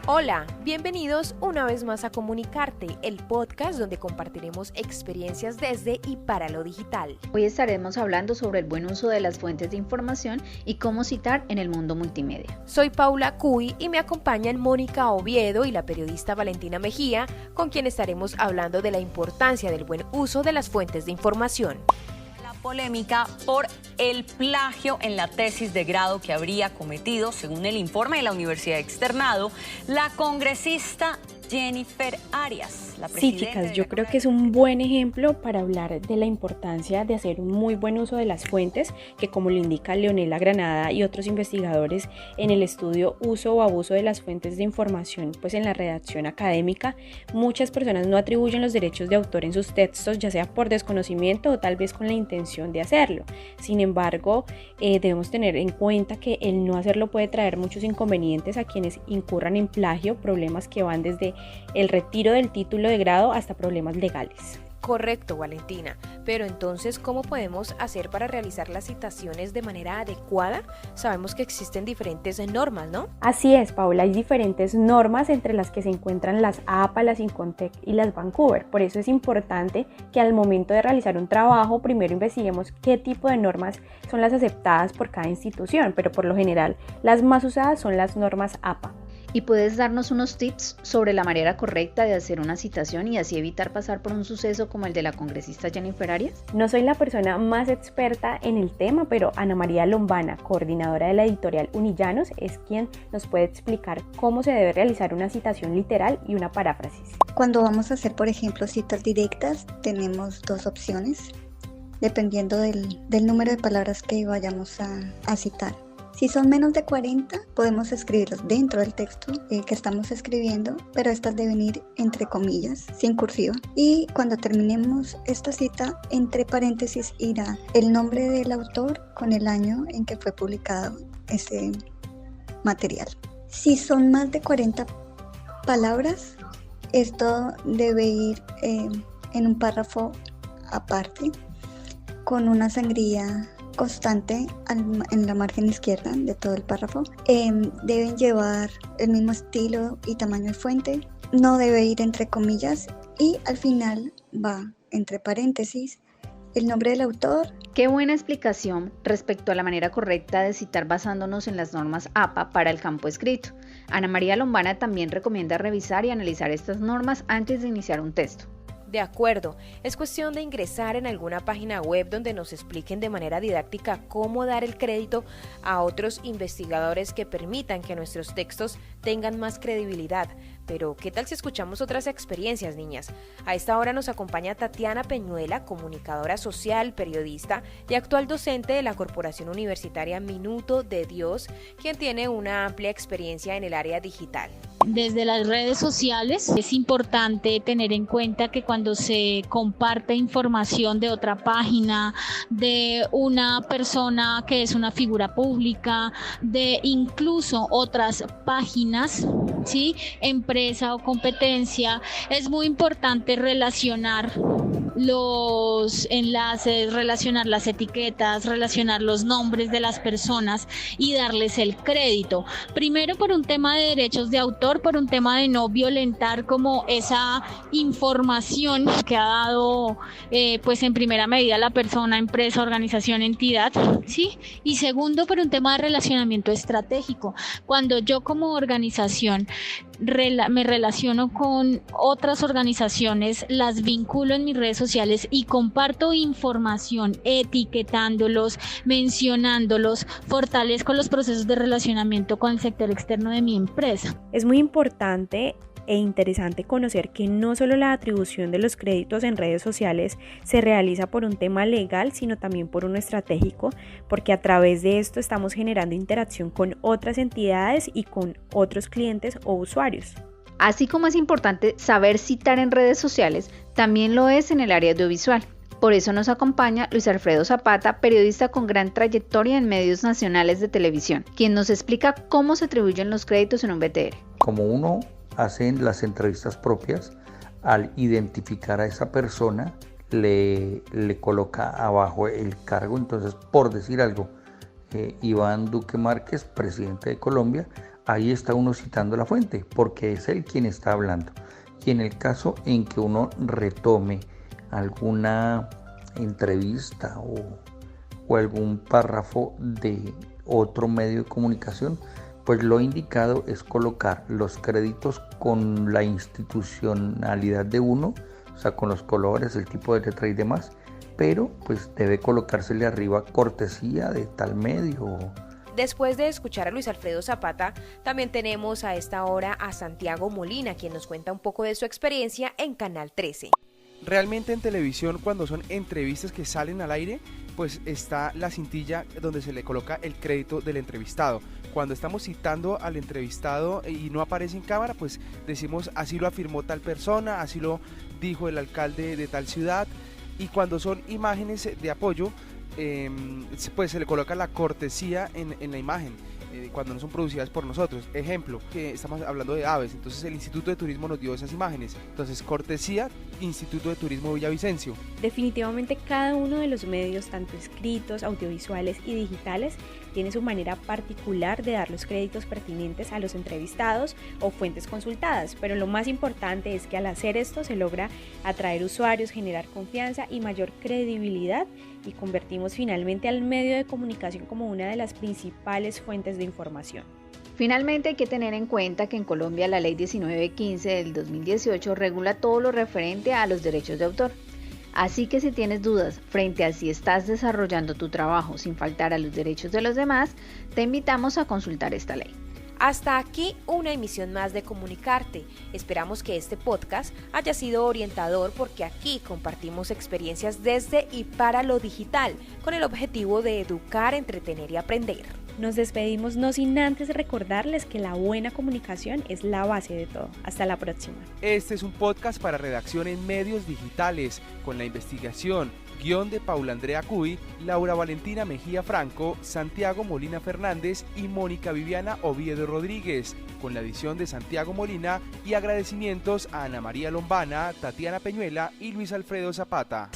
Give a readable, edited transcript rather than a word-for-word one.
Hola, bienvenidos una vez más a Comunicarte, el podcast donde compartiremos experiencias desde y para lo digital. Hoy estaremos hablando sobre el buen uso de las fuentes de información y cómo citar en el mundo multimedia. Soy Paula Cuy y me acompañan Mónica Oviedo y la periodista Valentina Mejía, con quien estaremos hablando de la importancia del buen uso de las fuentes de información. Polémica por el plagio en la tesis de grado que habría cometido, según el informe de la Universidad Externado, la congresista Jennifer Arias. Sí, chicas, yo creo que es un buen ejemplo para hablar de la importancia de hacer un muy buen uso de las fuentes, que como lo indica Leonela Granada y otros investigadores en el estudio Uso o Abuso de las Fuentes de Información, pues en la redacción académica, muchas personas no atribuyen los derechos de autor en sus textos, ya sea por desconocimiento o tal vez con la intención de hacerlo. Sin embargo, debemos tener en cuenta que el no hacerlo puede traer muchos inconvenientes a quienes incurran en plagio, problemas que van desde el retiro del título de grado hasta problemas legales. Correcto, Valentina, pero entonces, ¿cómo podemos hacer para realizar las citaciones de manera adecuada? Sabemos que existen diferentes normas, ¿no? Así es, Paula, hay diferentes normas entre las que se encuentran las APA, las Incontec y las Vancouver. Por eso es importante que al momento de realizar un trabajo, primero investiguemos qué tipo de normas son las aceptadas por cada institución, pero por lo general las más usadas son las normas APA. ¿Y puedes darnos unos tips sobre la manera correcta de hacer una citación y así evitar pasar por un suceso como el de la congresista Jennifer Arias? No soy la persona más experta en el tema, pero Ana María Lombana, coordinadora de la editorial Unillanos, es quien nos puede explicar cómo se debe realizar una citación literal y una paráfrasis. Cuando vamos a hacer, por ejemplo, citas directas, tenemos dos opciones, dependiendo del número de palabras que vayamos a citar. Si son menos de 40, podemos escribirlos dentro del texto que estamos escribiendo, pero estas deben ir entre comillas, sin cursiva. Y cuando terminemos esta cita, entre paréntesis irá el nombre del autor con el año en que fue publicado ese material. Si son más de 40 palabras, esto debe ir en un párrafo aparte, con una sangría constante en la margen izquierda de todo el párrafo. Deben llevar el mismo estilo y tamaño de fuente, no debe ir entre comillas y al final va entre paréntesis el nombre del autor. Qué buena explicación respecto a la manera correcta de citar basándonos en las normas APA para el campo escrito. Ana María Lombana también recomienda revisar y analizar estas normas antes de iniciar un texto. De acuerdo, es cuestión de ingresar en alguna página web donde nos expliquen de manera didáctica cómo dar el crédito a otros investigadores que permitan que nuestros textos tengan más credibilidad. Pero, ¿qué tal si escuchamos otras experiencias, niñas? A esta hora nos acompaña Tatiana Peñuela, comunicadora social, periodista y actual docente de la Corporación Universitaria Minuto de Dios, quien tiene una amplia experiencia en el área digital. Desde las redes sociales es importante tener en cuenta que cuando se comparte información de otra página, de una persona que es una figura pública, de incluso otras páginas, ¿sí?, empresa o competencia, es muy importante relacionar los enlaces, relacionar las etiquetas, relacionar los nombres de las personas y darles el crédito. Primero por un tema de derechos de autor, por un tema de no violentar como esa información que ha dado pues en primera medida la persona, empresa, organización, entidad, ¿sí? Y segundo por un tema de relacionamiento estratégico. Cuando yo como organización me relaciono con otras organizaciones, las vinculo en mis redes sociales y comparto información etiquetándolos, mencionándolos, fortalezco los procesos de relacionamiento con el sector externo de mi empresa. Es muy importante e interesante conocer que no solo la atribución de los créditos en redes sociales se realiza por un tema legal, sino también por uno estratégico, porque a través de esto estamos generando interacción con otras entidades y con otros clientes o usuarios. Así como es importante saber citar en redes sociales, también lo es en el área audiovisual. Por eso nos acompaña Luis Alfredo Zapata, periodista con gran trayectoria en medios nacionales de televisión, quien nos explica cómo se atribuyen los créditos en un BTR. Como uno hace las entrevistas propias, al identificar a esa persona, le coloca abajo el cargo. Entonces, por decir algo, Iván Duque Márquez, presidente de Colombia, ahí está uno citando la fuente, porque es él quien está hablando. Y en el caso en que uno retome alguna entrevista o algún párrafo de otro medio de comunicación, pues lo indicado es colocar los créditos con la institucionalidad de uno, o sea, con los colores, el tipo de letra y demás, pero pues debe colocársele arriba cortesía de tal medio. Después de escuchar a Luis Alfredo Zapata, también tenemos a esta hora a Santiago Molina, quien nos cuenta un poco de su experiencia en Canal 13. Realmente en televisión, cuando son entrevistas que salen al aire, pues está la cintilla donde se le coloca el crédito del entrevistado. Cuando estamos citando al entrevistado y no aparece en cámara, pues decimos así lo afirmó tal persona, así lo dijo el alcalde de tal ciudad. Y cuando son imágenes de apoyo, pues se le coloca la cortesía en la imagen, cuando no son producidas por nosotros. Ejemplo, que estamos hablando de aves, entonces el Instituto de Turismo nos dio esas imágenes, entonces cortesía Instituto de Turismo Villavicencio. Definitivamente cada uno de los medios, tanto escritos, audiovisuales y digitales, tiene su manera particular de dar los créditos pertinentes a los entrevistados o fuentes consultadas, pero lo más importante es que al hacer esto se logra atraer usuarios, generar confianza y mayor credibilidad, y convertimos finalmente al medio de comunicación como una de las principales fuentes de información. Finalmente hay que tener en cuenta que en Colombia la Ley 1915 del 2018 regula todo lo referente a los derechos de autor. Así que si tienes dudas frente a si estás desarrollando tu trabajo sin faltar a los derechos de los demás, te invitamos a consultar esta ley. Hasta aquí una emisión más de Comunicarte. Esperamos que este podcast haya sido orientador, porque aquí compartimos experiencias desde y para lo digital, con el objetivo de educar, entretener y aprender. Nos despedimos no sin antes recordarles que la buena comunicación es la base de todo. Hasta la próxima. Este es un podcast para redacción en medios digitales, con la investigación, guión de Paula Andrea Cuy, Laura Valentina Mejía Franco, Santiago Molina Fernández y Mónica Viviana Oviedo Rodríguez, con la edición de Santiago Molina, y agradecimientos a Ana María Lombana, Tatiana Peñuela y Luis Alfredo Zapata.